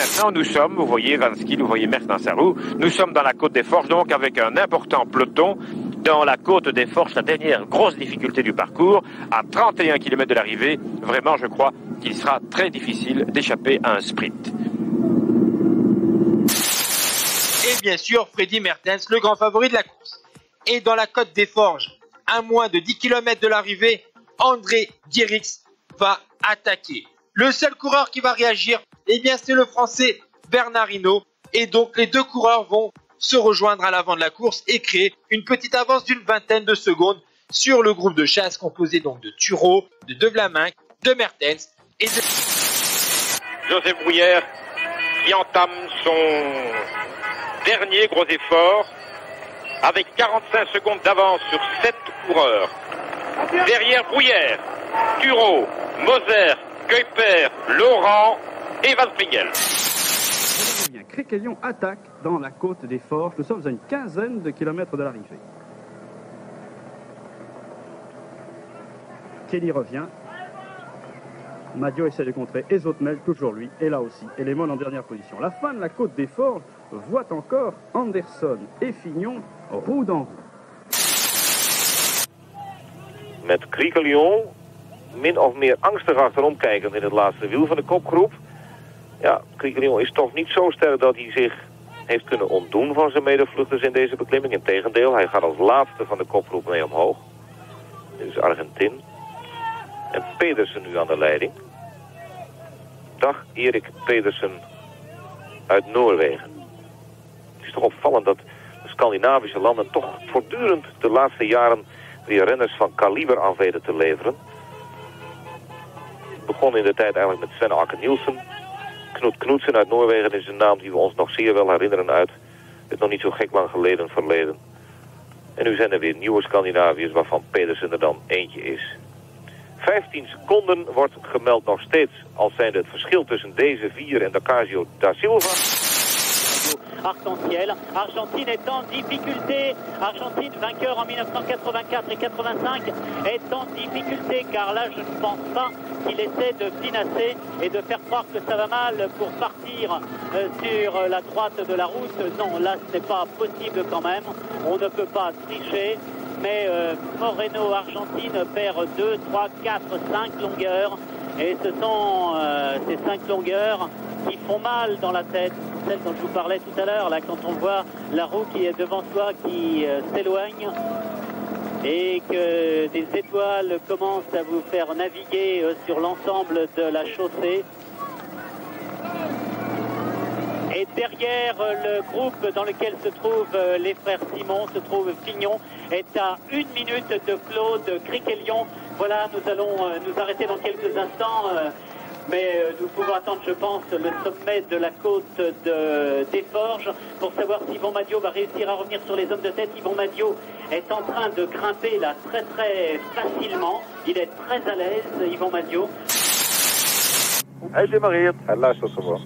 maintenant, nous sommes, vous voyez Vanski, vous voyez Merck dans sa roue, nous sommes dans la côte des Forges, donc avec un important peloton dans la côte des Forges, la dernière grosse difficulté du parcours, à 31 km de l'arrivée. Vraiment, je crois qu'il sera très difficile d'échapper à un sprint. Et bien sûr, Freddy Mertens, le grand favori de la course. Et dans la côte des Forges, à moins de 10 km de l'arrivée, André Dierix va attaquer. Le seul coureur qui va réagir, eh bien, c'est le Français Bernard Hinault. Et donc, les deux coureurs vont se rejoindre à l'avant de la course et créer une petite avance d'une vingtaine de secondes sur le groupe de chasse composé donc de Thureau, de De Vlaminck, de Mertens et de... Joseph Brouillère qui entame son dernier gros effort avec 45 secondes d'avance sur 7 coureurs. Derrière Brouillère, Thureau, Moser, Kuiper, Laurent et Van Springel. Criquelion attaque dans la côte des Forges. Nous sommes à une quinzaine de kilomètres de l'arrivée. Kelly revient. Madio essaie de contrer. Ezotmel, toujours lui, est là aussi. Et les Molles en dernière position. La fin de la côte des Forges voit encore Anderson et Fignon roue dans roue. Met Criquelion min of meer angstig achterom kijkend in het laatste wiel van de kopgroep. Ja, Criquelion is toch niet zo sterk dat hij zich heeft kunnen ontdoen van zijn medevluchters in deze beklimming. Integendeel, hij gaat als laatste van de kopgroep mee omhoog. Dit is Argentin. En Pedersen nu aan de leiding. Dag, Erik Pedersen uit Noorwegen. Het is toch opvallend dat de Scandinavische landen toch voortdurend de laatste jaren weer renners van kaliber aan weten te leveren. Het begon in de tijd eigenlijk met Sven Akke Nielsen. Knut Knudsen uit Noorwegen is een naam die we ons nog zeer wel herinneren uit het nog niet zo gek lang geleden verleden. En nu zijn er weer nieuwe Scandinaviërs waarvan Pedersen er dan eentje is. 15 seconden wordt gemeld nog steeds als zijnde het verschil tussen deze vier en Ocasio da Silva. Arc-en-ciel. Argentine est en difficulté. Argentine, vainqueur en 1984 et 85, est en difficulté car là je ne pense pas qu'il essaie de pinasser et de faire croire que ça va mal pour partir sur la droite de la route. Non, là ce n'est pas possible quand même. On ne peut pas tricher. Mais Moreno Argentine perd 2, 3, 4, 5 longueurs. Et ce sont ces 5 longueurs qui font mal dans la tête. Celle dont je vous parlais tout à l'heure, là, quand on voit la roue qui est devant soi qui s'éloigne et que des étoiles commencent à vous faire naviguer sur l'ensemble de la chaussée. Et derrière le groupe dans lequel se trouvent les frères Simon, se trouve Fignon, est à 1 minute de Claude Criquelion. Voilà, nous allons nous arrêter dans quelques instants. Mais nous pouvons attendre, je pense, le sommet de la côte des Forges pour savoir si Yvon Madio va réussir à revenir sur les hommes de tête. Yvon Madio est en train de grimper là très très facilement. Il est très à l'aise, Yvon Madio. Hij demareert, hij luistert gewoon.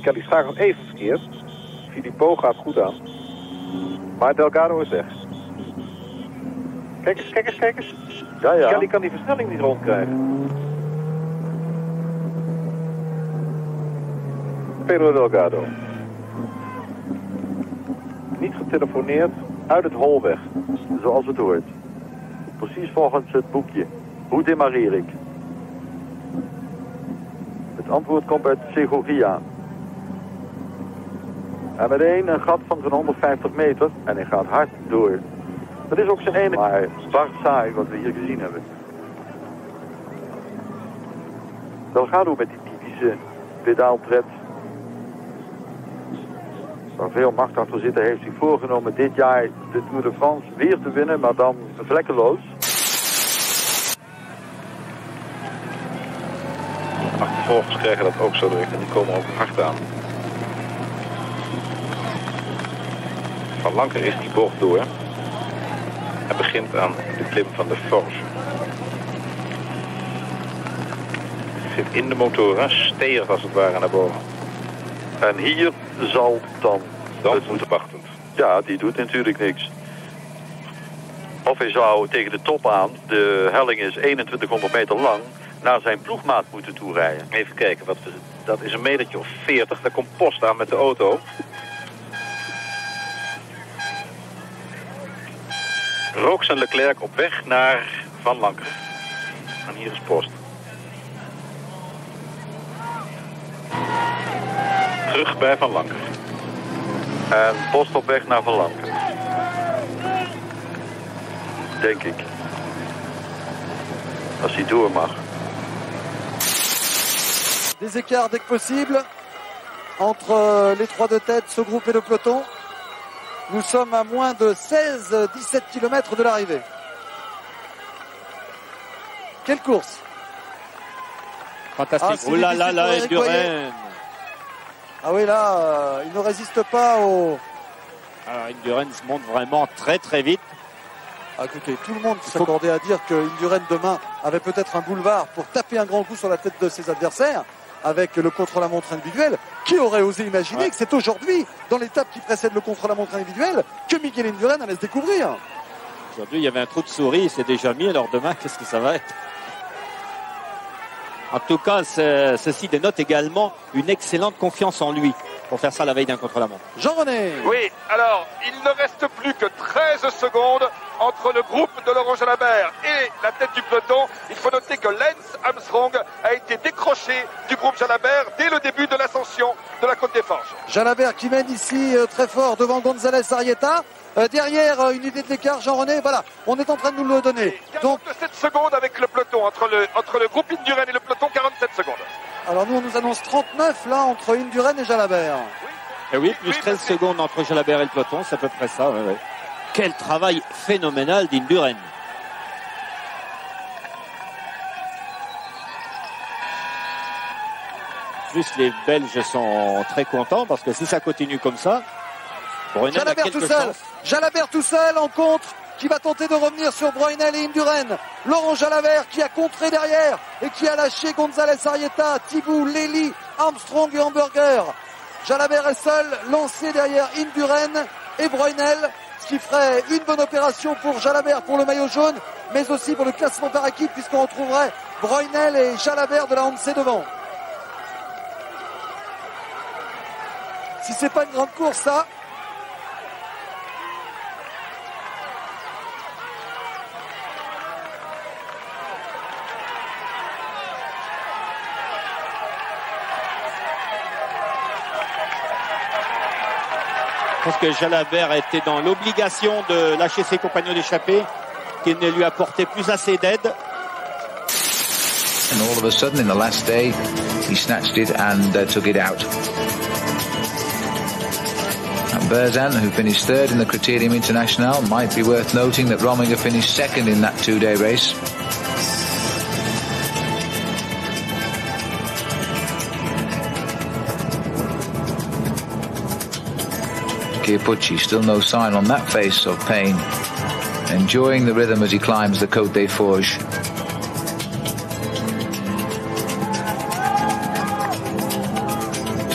Kelly schakelt even verkeerd. Filippo gaat goed aan. Maar Delgado is weg. Kijk eens, kijk eens, kijk eens. Ja, ja. Kelly kan die versnelling niet rondkrijgen. Pedro Delgado. Niet getelefoneerd, uit het hol weg. Zoals het hoort. Precies volgens het boekje. Hoe demareer ik? Het antwoord komt uit Segovia. En meteen een gat van zo'n 150 meter. En hij gaat hard door. Dat is ook zijn enige. Maar zwart saai wat we hier gezien hebben. Delgado met die typische pedaaltred. Waar veel macht achter zit, heeft zich voorgenomen dit jaar de Tour de France weer te winnen, maar dan vlekkeloos. Achtervolgers krijgen dat ook zo direct en die komen ook hard aan. Van Lanker is die bocht door. Hij begint aan de klim van de Forge. Zit in de motoren, steert als het ware naar boven. En hier zal dan het moeten wachten. Ja, die doet natuurlijk niks. Of hij zou tegen de top aan, de helling is 2100 meter lang, naar zijn ploegmaat moeten toerijden. Even kijken, dat is een metertje of 40. Daar komt Post aan met de auto. Rooks en Leclerc op weg naar Van Lankeren. En hier is Post. Terug bij Van Lankeren. En Post op weg naar Van Lankeren. Denk ik. Als hij door mag. Des écarts dès que possible entre les trois de tête, ce groupe et le peloton. Nous sommes à moins de 16-17 km de l'arrivée. Quelle course! Fantastique. Oh là là là, Indurain. Ah oui, là, il ne résiste pas au... Alors, Indurain monte vraiment très très vite. Ah, écoutez, tout le monde s'accordait à dire que Indurain demain avait peut-être un boulevard pour taper un grand coup sur la tête de ses adversaires avec le contre-la-montre individuel. Qui aurait osé imaginer que c'est aujourd'hui, dans l'étape qui précède le contre-la-montre individuel, que Miguel Indurain allait se découvrir? Aujourd'hui, il y avait un trou de souris, il s'est déjà mis, alors demain, qu'est-ce que ça va être? En tout cas, ceci dénote également une excellente confiance en lui pour faire ça la veille d'un contre-la-montre. Jean-René. Oui, alors, il ne reste plus que 13 secondes entre le groupe de Laurent Jalabert et la tête du peloton. Il faut noter que Lance Armstrong a été décroché du groupe Jalabert dès le début de l'ascension de la Côte des Forges. Jalabert qui mène ici très fort devant González Arrieta. Derrière, une idée de l'écart, Jean-René, voilà, on est en train de nous le donner. Donc 47 secondes avec le peloton, entre le groupe Indurain et le peloton, 47 secondes. Alors nous, on nous annonce 39 là entre Indurain et Jalabert. Et oui, plus 13 secondes entre Jalabert et le peloton, c'est à peu près ça. Ouais. Quel travail phénoménal d'Indurain. Plus les Belges sont très contents parce que si ça continue comme ça, Jalabert tout seul, Jalabert tout seul en contre, qui va tenter de revenir sur Broinel et Indurain. Laurent Jalabert qui a contré derrière et qui a lâché González Arrieta, Thibaut, Lely, Armstrong et Hamburger. Jalabert est seul, lancé derrière Indurain et Broinel, ce qui ferait une bonne opération pour Jalabert pour le maillot jaune, mais aussi pour le classement par équipe, puisqu'on retrouverait Broinel et Jalabert de la Hanse devant. Si c'est pas une grande course, ça. Je pense que Jalabert était dans l'obligation de lâcher ses compagnons d'échappée, qui ne lui apportaient plus assez d'aide. And all of a sudden, in the last day, he snatched it and took it out. And Berzan, who finished third in the Criterium International, might be worth noting that Rominger finished second in that two-day race. Chiappucci, still no sign on that face of pain. Enjoying the rhythm as he climbs the Côte des Forges.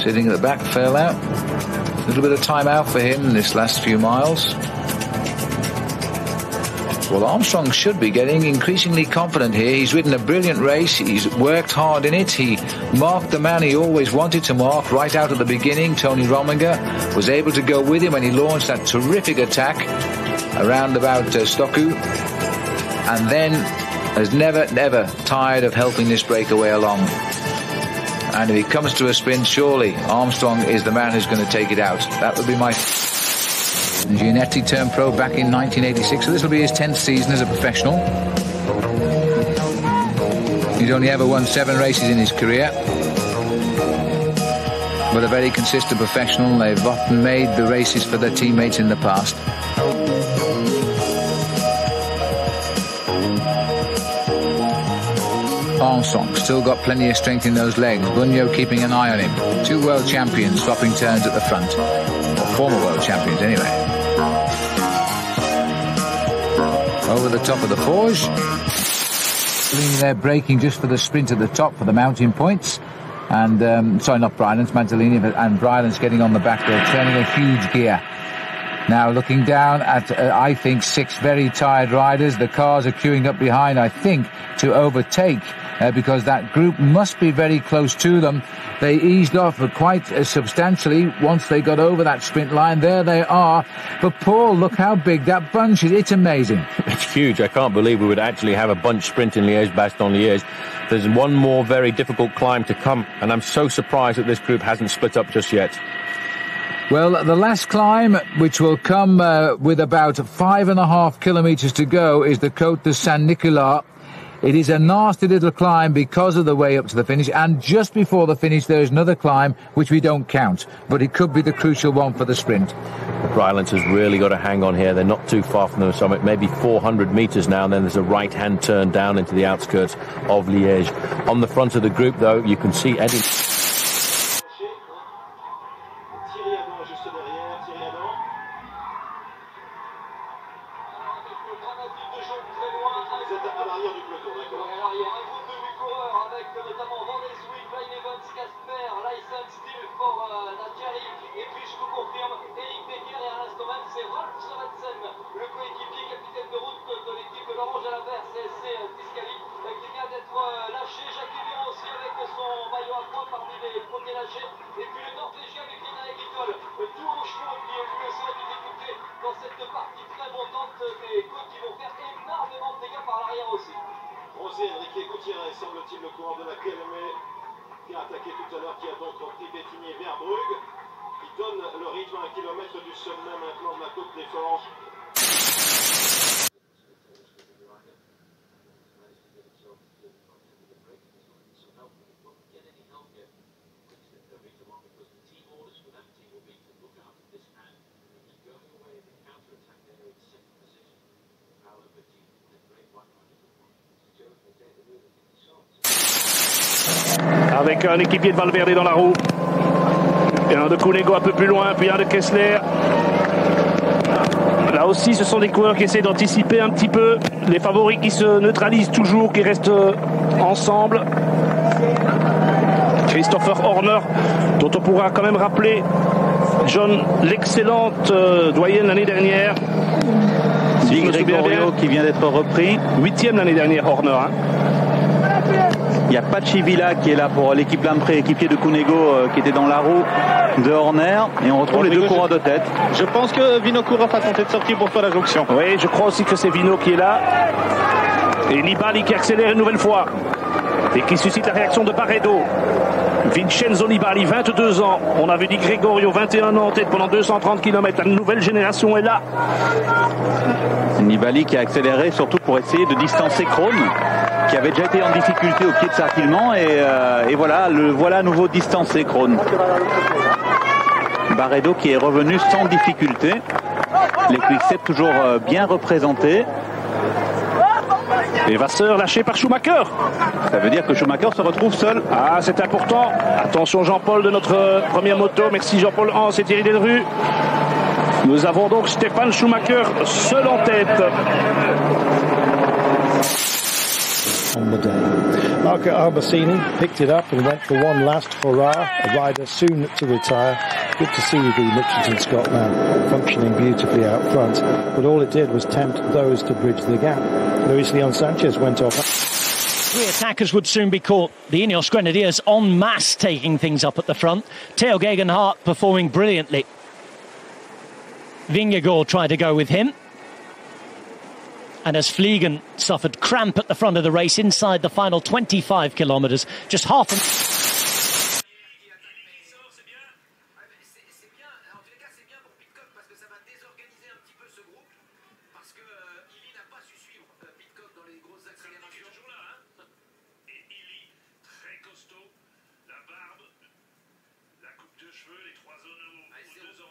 Sitting at the back, fail out. A little bit of time out for him in this last few miles. Well, Armstrong should be getting increasingly confident here. He's ridden a brilliant race. He's worked hard in it. He marked the man he always wanted to mark right out at the beginning. Tony Rominger was able to go with him when he launched that terrific attack around about Stocku. And then has never tired of helping this breakaway along. And if he comes to a sprint, surely Armstrong is the man who's going to take it out. That would be my... Gianetti turned pro back in 1986, so this will be his 10th season as a professional. He's only ever won 7 races in his career, but a very consistent professional. They've often made the races for their teammates in the past. Armstrong still got plenty of strength in those legs. Bunyo keeping an eye on him. 2 world champions swapping turns at the front. Or former world champions anyway. Over the top of the Forge. They're braking just for the sprint at the top for the mountain points. And, sorry, not Brylan's, Manzolini, and Brylan's getting on the back there, turning a huge gear. Now looking down at, I think, 6 very tired riders. The cars are queuing up behind, I think, to overtake because that group must be very close to them. They eased off quite substantially once they got over that sprint line. There they are. But Paul, look how big that bunch is. It's amazing. It's huge. I can't believe we would actually have a bunch sprint in Liège-Bastogne-Liège. There's one more very difficult climb to come, and I'm so surprised that this group hasn't split up just yet. Well, the last climb, which will come with about 5.5 kilometres to go, is the Côte de Saint-Nicolas. It is a nasty little climb because of the way up to the finish, and just before the finish there is another climb which we don't count, but it could be the crucial one for the sprint. The Rylance has really got to hang on here. They're not too far from the summit, maybe 400 metres now, and then there's a right-hand turn down into the outskirts of Liège. On the front of the group, though, you can see Eddie. Semble-t-il le coureur de la KLM qui a attaqué tout à l'heure, qui a donc repris Bétigné vers Brugge, qui donne le rythme à 1 kilomètre du sommet maintenant de la côte des Forges. Avec un équipier de Valverde dans la roue. Et un de Cunego un peu plus loin, puis un de Kessler. Là aussi, ce sont des coureurs qui essaient d'anticiper un petit peu. Les favoris qui se neutralisent toujours, qui restent ensemble. Christopher Horner, dont on pourra quand même rappeler John, l'excellente doyenne l'année dernière. Di Gregorio qui vient d'être repris. 8e l'année dernière, Horner. Hein. Il y a Pachi Villa qui est là pour l'équipe Lampré, équipier de Cunego qui était dans la roue de Horner. Et on retrouve les deux coureurs de tête. Je pense que Vinokourov a tenté de sortir pour faire la jonction. Oui, je crois aussi que c'est Vino qui est là. Et Nibali qui accélère une nouvelle fois. Et qui suscite la réaction de Barredo. Vincenzo Nibali, 22 ans. On avait dit Gregorio, 21 ans en tête pendant 230 km. La nouvelle génération est là. Nibali qui a accéléré surtout pour essayer de distancer Krohn, qui avait déjà été en difficulté au pied de Sartilman. Et voilà, le voilà à nouveau distancé, Krohn. Barredo qui est revenu sans difficulté. Les Quick-Step toujours bien représentés. Et Vasseur lâché par Schumacher. Ça veut dire que Schumacher se retrouve seul. Ah, c'est important. Attention Jean-Paul de notre première moto. Merci Jean-Paul Hans et Thierry Delru. Nous avons donc Stéphane Schumacher seul en tête. On the day. Marco Albassini picked it up and went for one last hurrah, a rider soon to retire. Good to see the Mitchelton Scott now functioning beautifully out front, but all it did was tempt those to bridge the gap. Luis Leon Sanchez went off. Three attackers would soon be caught. The Ineos Grenadiers en masse taking things up at the front. Theo Gegenhardt performing brilliantly. Vingegaard tried to go with him. And as Fliegen suffered cramp at the front of the race inside the final 25 kilometres, just half an... La coupe de cheveux, les trois zones aux deux